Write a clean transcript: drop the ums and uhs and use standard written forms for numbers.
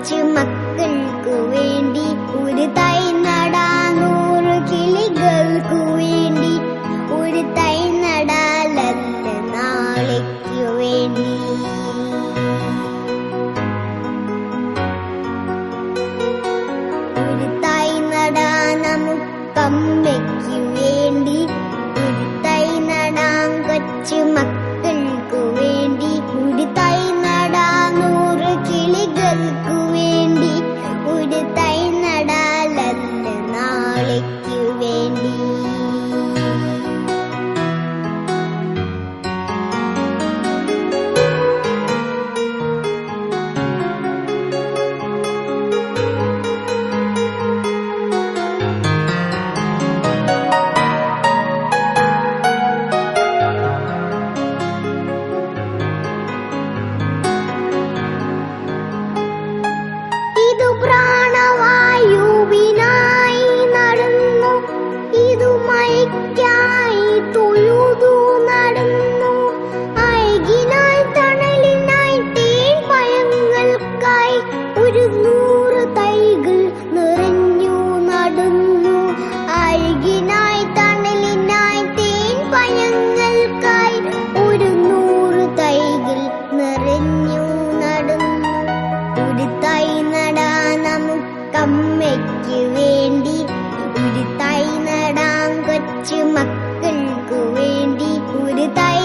കൊച്ചു മക്കൾക്കു വേണ്ടി ഒരു തൈ നടാൻ 100 കിളികൾക്കു വേണ്ടി ഒരു തൈ നടാലല്ല നാളേക്കു വേണ്ടി. ഒരു തൈ നടാൻ നമുക്കമ്മയ്ക്കു വേണ്ടി ഒരു തൈ നടാൻ കൊച്ചു മക്കൾക്കു വേണ്ടി ഒരു തൈ നടാൻ 100 കിളികൾക്കു വേണ്ടി ഒരു തൈ നടാലല്ല നാളേക്കു വേണ്ടി. ഇതു പ്രാണവായുവിനായി നടന്നു, ഇതു മഴയ്ക്കായി തൊഴുതു നടന്നു, അഴകിനായി തണലിനായി തേൻ പഴങ്ങൾക്കായി 100 തൈകൾ നിറഞ്ഞു നടന്നു. അഴകിനായി തണലിനായി തേൻ പഴങ്ങൾക്കായി 100 തൈകൾ നിറഞ്ഞു നടന്നു. ഒരു തൈ നടാൻ നമുക്കമ്മയ്ക്കു വേണ്ടി ഒരു തൈ നടാൻ കൊച്ചു മക്കൾക്കു വേണ്ടി ഒരു തൈ